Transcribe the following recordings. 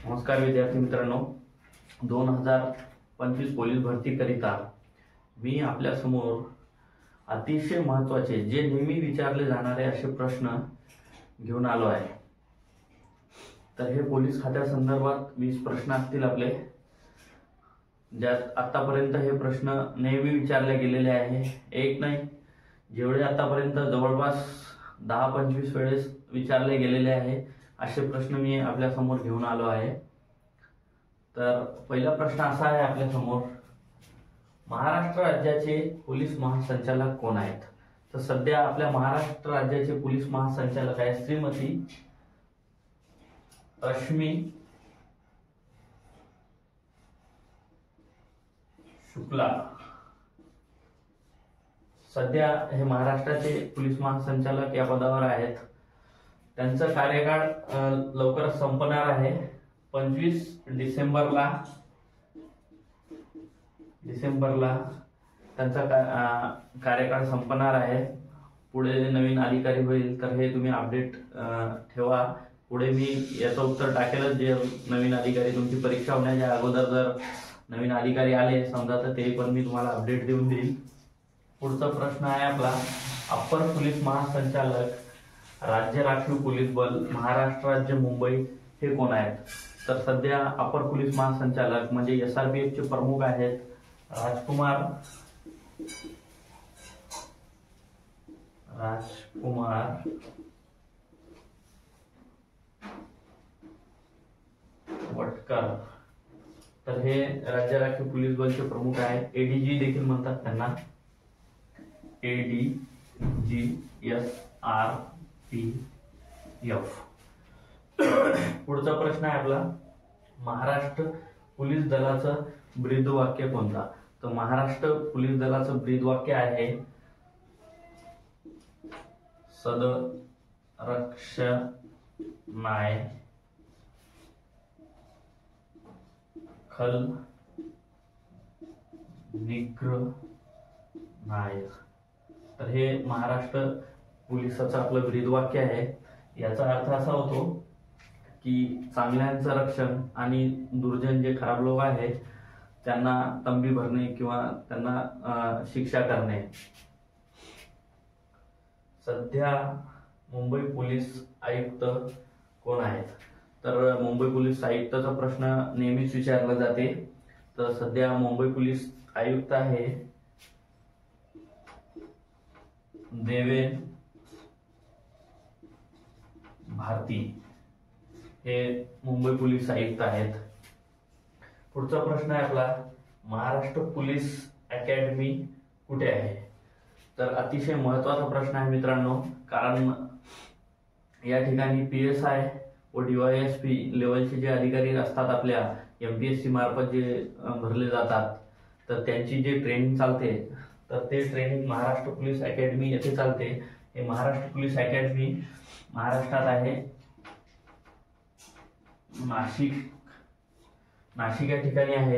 नमस्कार विद्यार्थी मित्रांनो, 2025 पोलीस भरती करिता मी आपल्या समोर अतिशय महत्त्वाचे जे नेहमी विचारले जाणारे असे प्रश्न घेऊन आलो आहे। तर हे पोलीस खात्या संदर्भात 20 प्रश्न असतील आपले, ज्यात आतापर्यंत हे प्रश्न नेहमी विचारले गेलेले आहे। एक नाही, जेवढे आतापर्यंत जवळपास 10-25 वेळेस विचारले गेलेले आहे असे प्रश्न मी आपल्या समोर घेऊन आलो आहे। तर पहिला प्रश्न असा आहे आपल्या समोर, महाराष्ट्र राज्याचे पोलीस महासंचालक कोण आहेत? तर सध्या आपल्या महाराष्ट्र राज्याचे पोलीस महासंचालक आहे श्रीमती रश्मी शुक्ला। सध्या हे महाराष्ट्राचे पोलीस महासंचालक या पदावर आहेत। त्यांचा कार्यकाळ लवकरच संपणार आहे। 25 डिसेंबरला त्यांचा कार्यकाळ संपणार आहे। पुढे नवीन अधिकारी होईल तर हे तुम्ही अपडेट ठेवा। पुढे मी याचं उत्तर टाकेलच, जे नवीन अधिकारी तुमची परीक्षा होण्याच्या अगोदर जर नवीन अधिकारी आले समजा तर ते पण मी तुम्हाला अपडेट देऊन देईल। पुढचा प्रश्न आहे आपला, अप्पर पोलीस महासंचालक राज्य राखीव पोलीस बल महाराष्ट्र राज्य मुंबई हे कोण आहेत? तर सध्या अपर पोलीस महासंचालक म्हणजे SRPF चे प्रमुख आहेत राजकुमार वटकर। तर हे राज्य राखीव पोलीस बलचे प्रमुख आहेत। ADG देखील म्हणतात त्यांना, ADG पुढचा प्रश्न आहे आपला, महाराष्ट्र पोलीस दलाचं ब्रीदवाक्य कोणता? तर महाराष्ट्र पोलीस दलाचं ब्रीदवाक्य आहे सदरक्षणाय खल निग्रहाय। तर हे महाराष्ट्र पोलिसाचं आपलं ब्रीदवाक्य आहे। याचा अर्थ असा होतो की चांगल्यांचं रक्षण आणि दुर्जन जे खराब लोक आहेत त्यांना तंबी भरणे किंवा त्यांना शिक्षा करणे। सध्या मुंबई पोलीस आयुक्त कोण आहेत? तर मुंबई पोलीस आयुक्ताचा प्रश्न नेहमीच विचारला जाते। तर सध्या मुंबई पोलीस आयुक्त आहे देवेन भारती, हे मुंबई पोलीस आयुक्त आहेत। पुढचा प्रश्न आहे आपला, महाराष्ट्र पोलीस अकॅडमी कुठे आहे? तर अतिशय महत्त्वाचा प्रश्न आहे मित्रांनो, कारण या ठिकाणी PSI व DYSP लेवलचे जे अधिकारी असतात आपल्या MPSC मार्फत जे भरले जातात, तर त्यांची जे ट्रेनिंग चालते तर ते ट्रेनिंग महाराष्ट्र पोलीस अकॅडमी येथे चालते। हे महाराष्ट्र पोलीस अकॅडमी महाराष्ट्रात आहे, नाशिक या ठिकाणी आहे।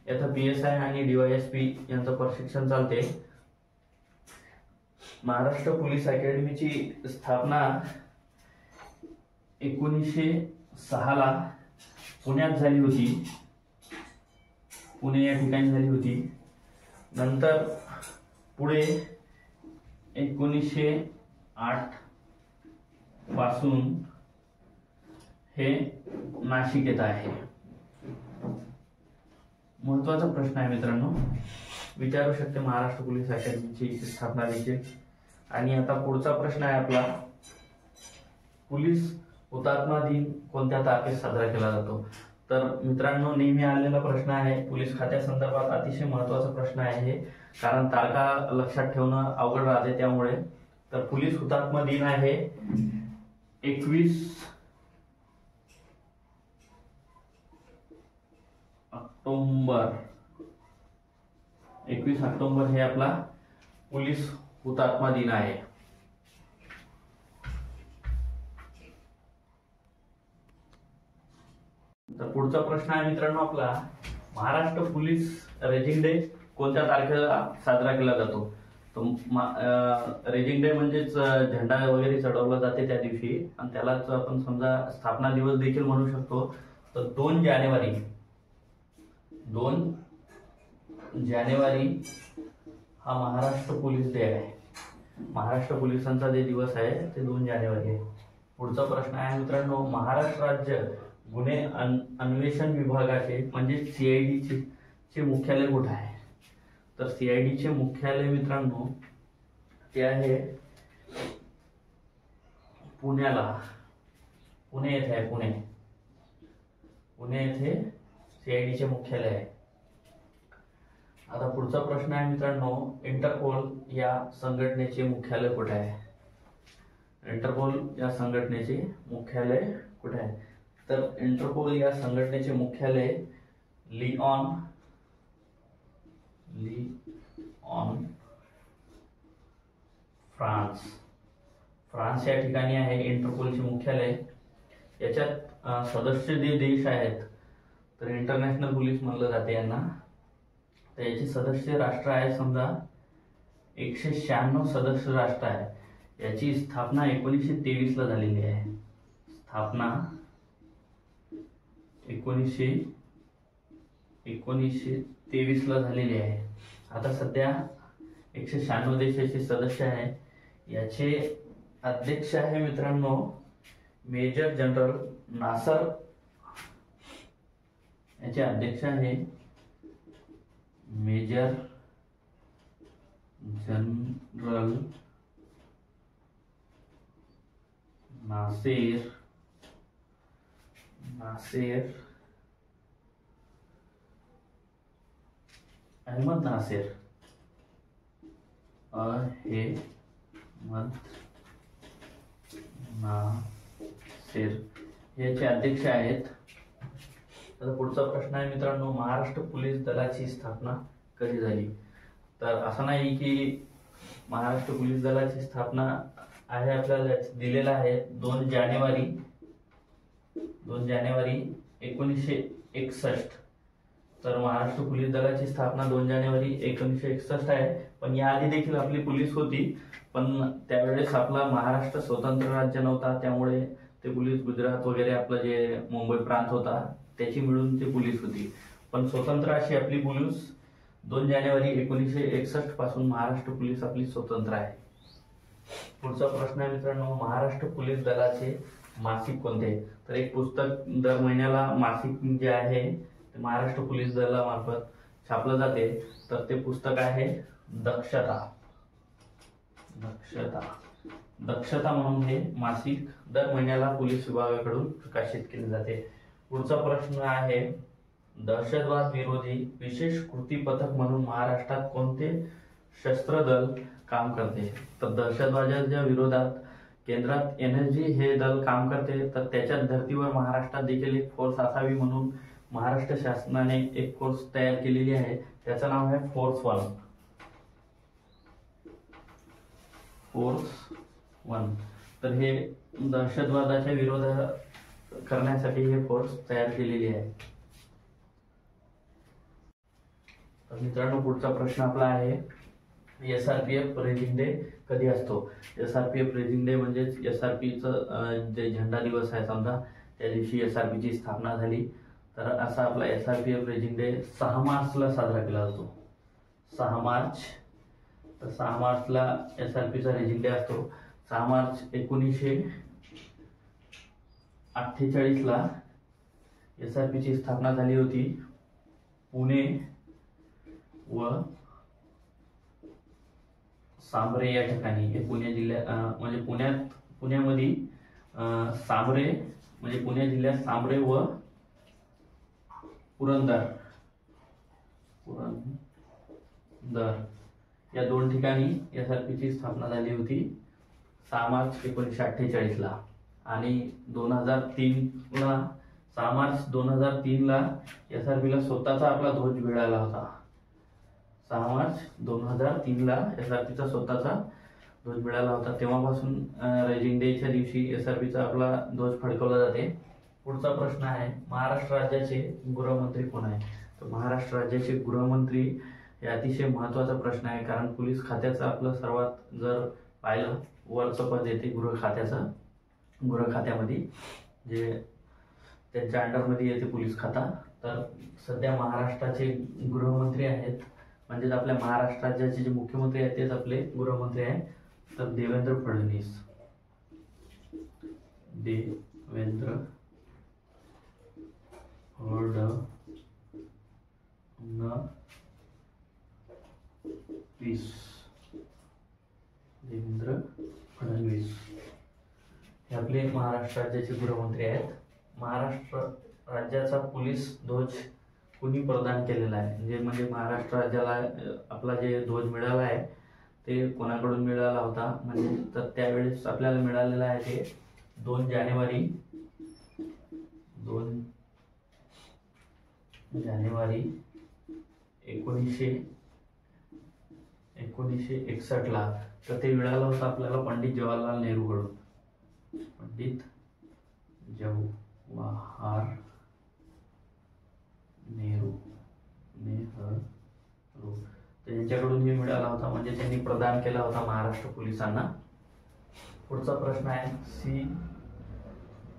याचं PSI आणि DYSP यांचं प्रशिक्षण चालते। महाराष्ट्र पोलीस अकॅडमीची स्थापना 1906 ला पुण्यात झाली होती, पुणे या ठिकाणी झाली होती। नंतर पुढे 1908 पासून हे नाशिक येत आहे। महत्त्वाचा प्रश्न आहे मित्रांनो, विचारू शकते महाराष्ट्र पोलीस अकॅडमीची स्थापना देखील। आणि आता पुढचा प्रश्न आहे आपला, पोलीस हुतात्मा दिन कोणत्या तारखेस साजरा केला जातो? तर मित्रांनो नेहमी आलेला प्रश्न आहे, पोलीस खात्या संदर्भात अतिशय महत्त्वाचा प्रश्न आहे हे, कारण तारखा लक्षात ठेवणं अवघड राहते त्यामुळे। तर पोलीस हुतात्मा दिन आहे 21 ऑक्टोबर हे आपला पोलीस हुतात्मा दिन आहे। तर पुढचा प्रश्न आहे मित्रांनो आपला, महाराष्ट्र पोलीस रेजिंग डे कोणत्या तारखेला साजरा केला जातो? तर रेजिंग डे म्हणजेच झेंडा वगैरे चढवला जाते त्या दिवशी, आणि त्यालाच आपण समजा स्थापना दिवस देखील म्हणू शकतो। तर 2 जानेवारी हा महाराष्ट्र पोलीस डे आहे. महाराष्ट्र पोलिसांचा जे दिवस आहे ते 2 जानेवारी आहे. पुढचा प्रश्न आहे मित्रांनो, महाराष्ट्र राज्य गुन्हे अन्वेषण विभागाचे म्हणजे CID चे मुख्यालय कुठे आहे? तर CID चे मुख्यालय मित्रांनो ते आहे पुण्याला. पुणे येथे आहे. पुणे येथे CID चे मुख्यालय आहे. आता पुढचा प्रश्न आहे मित्रांनो, इंटरपोल या संघटनेचे मुख्यालय कुठे आहे? इंटरपोल या संघटनेचे मुख्यालय कुठे आहे? तर इंटरपोल या संघटनेचे मुख्यालय लिऑन फ्रान्स या ठिकाणी आहे इंटरपोलचे मुख्यालय. याच्यात सदस्य जे देश आहेत तर इंटरनॅशनल पोलीस म्हणलं जाते यांना. तर याचे सदस्य राष्ट्र आहे समजा 196 सदस्य राष्ट्र आहे. याची स्थापना 1923 ला झालेली आहे. स्थापना 1923 ला झालेली आहे. आता सध्या 196 देशाचे सदस्य आहे. याचे अध्यक्ष आहे मित्रांनो मेजर जनरल नासर. याचे अध्यक्ष आहे मेजर जनरल नासेर अहमद नासेर. याचे अध्यक्ष आहेत. आता पुढचा प्रश्न आहे मित्रांनो, महाराष्ट्र पोलीस दलाची स्थापना कधी झाली? तर असं नाही की महाराष्ट्र पोलीस दलाची स्थापना आहे आपल्याला दिलेला आहे 2 जानेवारी 1961. तर महाराष्ट्र पोलीस दलाची स्थापना 2 जानेवारी 1961 आहे. पण याआधी देखील आपली पोलीस होती, पण त्यावेळेस आपला महाराष्ट्र स्वतंत्र राज्य नव्हता. त्यामुळे ते पोलीस गुजरात वगैरे आपलं जे मुंबई प्रांत होता त्याची मिळून ते पोलीस होती. पण स्वतंत्र अशी आपली पोलीस 2 जानेवारी 1961 पासून महाराष्ट्र पोलीस आपली स्वतंत्र आहे. पुढचा प्रश्न आहे मित्रांनो, महाराष्ट्र पोलीस दलाचे मासिक कोणते? तर एक पुस्तक दर महिन्याला मासिक जे आहे ते महाराष्ट्र पोलीस दलामार्फत छापलं जाते. तर ते पुस्तक आहे दक्षता म्हणून हे मासिक दर महिन्याला पोलीस विभागाकडून प्रकाशित केले जाते. पुढचा प्रश्न आहे, दहशतवाद विरोधी विशेष कृती पथक म्हणून महाराष्ट्रात कोणते सशस्त्र दल काम करते? तर दहशतवादाच्या विरोधात केंद्रात NSG हे दल काम करते. तर त्याच्या धर्तीवर महाराष्ट्रात देखील एक फोर्स असावी म्हणून महाराष्ट्र शासनाने एक फोर्स तयार केलेली आहे. त्याचं नाव आहे फोर्स 1. तर हे दहशतवादाच्या विरोध करण्यासाठी हे फोर्स तयार केलेली आहे. तर मित्रांनो पुढचा प्रश्न आपला आहे, SRPF रेजिंग डे कधी असतो? SRPF रेजिंग डे म्हणजे SRPचं जे झेंडा दिवस आहे समजा त्या दिवशी SRP ची स्थापना झाली. तर असा आपला SRPF रेजिंग डे 6 मार्चला साजरा केला जातो. 6 मार्च. तर 6 मार्चला SRP चा रेजिंग डे असतो. 6 मार्च 1948 ला SRP ची स्थापना झाली होती. पुणे व सांबरे या ठिकाणी. हे पुणे जिल्ह्यात म्हणजे पुण्यामध्ये सांबरे म्हणजे पुणे जिल्ह्यात सांबरे व पुरंदर या 2 ठिकाणी SRP ची स्थापना झाली होती 6 मार्च 1948 ला. आणि 2003 ला 6 मार्च 2003 ला SRP ला स्वतःचा आपला ध्वज मिळाला होता. 6 मार्च 2003 ला SRP चा स्वतःचा ध्वज मिळाला होता. तेव्हापासून रेजिंग डेच्या दिवशी SRP चा आपला ध्वज फडकवला जाते. पुढचा प्रश्न आहे, महाराष्ट्र राज्याचे गृहमंत्री कोण आहे? तर महाराष्ट्र राज्याचे गृहमंत्री हे अतिशय महत्त्वाचा प्रश्न आहे. कारण पोलीस खात्याचं आपलं सर्वात जर पाहिलं वरचं पद येते गृह खात्यामध्ये जे त्यांच्या अंडरमध्ये येते पोलीस खाता. तर सध्या महाराष्ट्राचे गृहमंत्री आहेत, म्हणजेच आपल्या महाराष्ट्र राज्याचे जे मुख्यमंत्री आहेत तेच आपले गृहमंत्री आहेत. तर देवेंद्र फडणवीस. देवेंद्र फडणवीस. देवेंद्र फडणवीस हे आपले महाराष्ट्र राज्याचे गृहमंत्री आहेत. महाराष्ट्र राज्याचा पोलीस ध्वज कुणी प्रदान केलेला आहे, म्हणजे महाराष्ट्र राज्याला आपला जे ध्वज मिळाला आहे ते कोणाकडून मिळाला होता, म्हणजे तर त्यावेळेस आपल्याला मिळालेला आहे ते 2 जानेवारी 1961 ला. तर ते मिळालं होतं आपल्याला पंडित जवाहरलाल नेहरू कडून. पंडित जवाहर नेहरू त्यांच्याकडून हे मिळाला होता, म्हणजे त्यांनी प्रदान केला होता महाराष्ट्र पोलिसांना. पुढचा प्रश्न आहे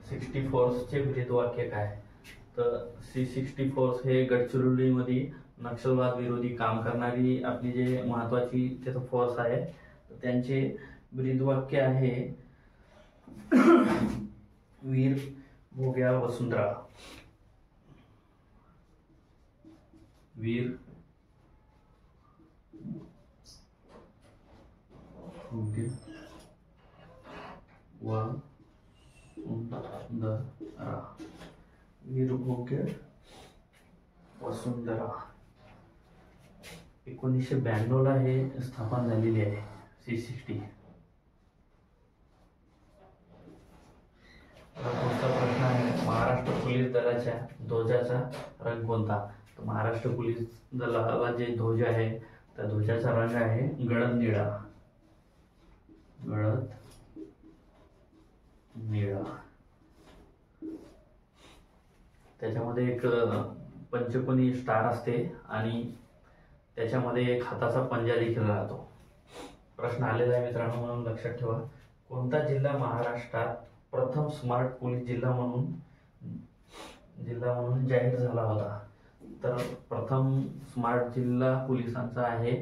C-64 चे ब्रीदवाक्य काय. तर C-64 हे गडचिरोलीमध्ये नक्षलवाद विरोधी काम करणारी आपली जे महत्वाची त्याचं फोर्स आहे. तर त्यांचे ब्रीदवाक्य आहे वीर भोग्या वसुंधरा. वीर भोग्या वसुंधरा. वीर भोग्य वसुंधरा 1992 ला हे स्थापन झालेली आहे C-60. पुढचा प्रश्न आहे महाराष्ट्र पोलीस दलाच्या ध्वजाचा रंग कोणता. तर महाराष्ट्र पोलीस दलाला जे ध्वज आहे त्या ध्वजाचा रंग आहे गडद निळा. गडद निळा. त्याच्यामध्ये एक पंचकोनी स्टार असते आणि त्याच्यामध्ये एक हाताचा पंजा देखील राहतो. प्रश्न आलेला आहे मित्रांनो, म्हणून लक्षात ठेवा. कोणता जिल्हा महाराष्ट्रात प्रथम स्मार्ट पोलीस जिल्हा म्हणून जाहीर झाला होता. तर प्रथम स्मार्ट जिल्हा पोलिसांचा आहे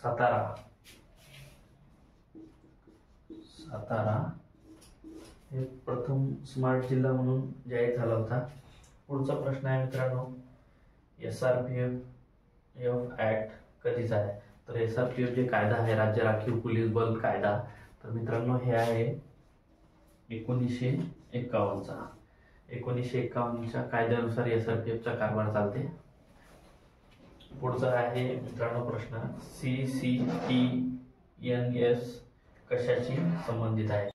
सातारा. सातारा हे प्रथम स्मार्ट जिल्हा म्हणून जाहीर झाला होता. पुढचा प्रश्न आहे मित्रांनो SRPF ऍक्ट कधीचा आहे. तर SRPF जे कायदा आहे राज्य राखीव पोलीस बल कायदा, तर मित्रांनो हे आहे 1951चा. 1951च्या कायद्यानुसार SRPF चा कारभार चालते. पुढचा आहे मित्रांनो प्रश्न CCTNS कशाशी संबंधित आहे.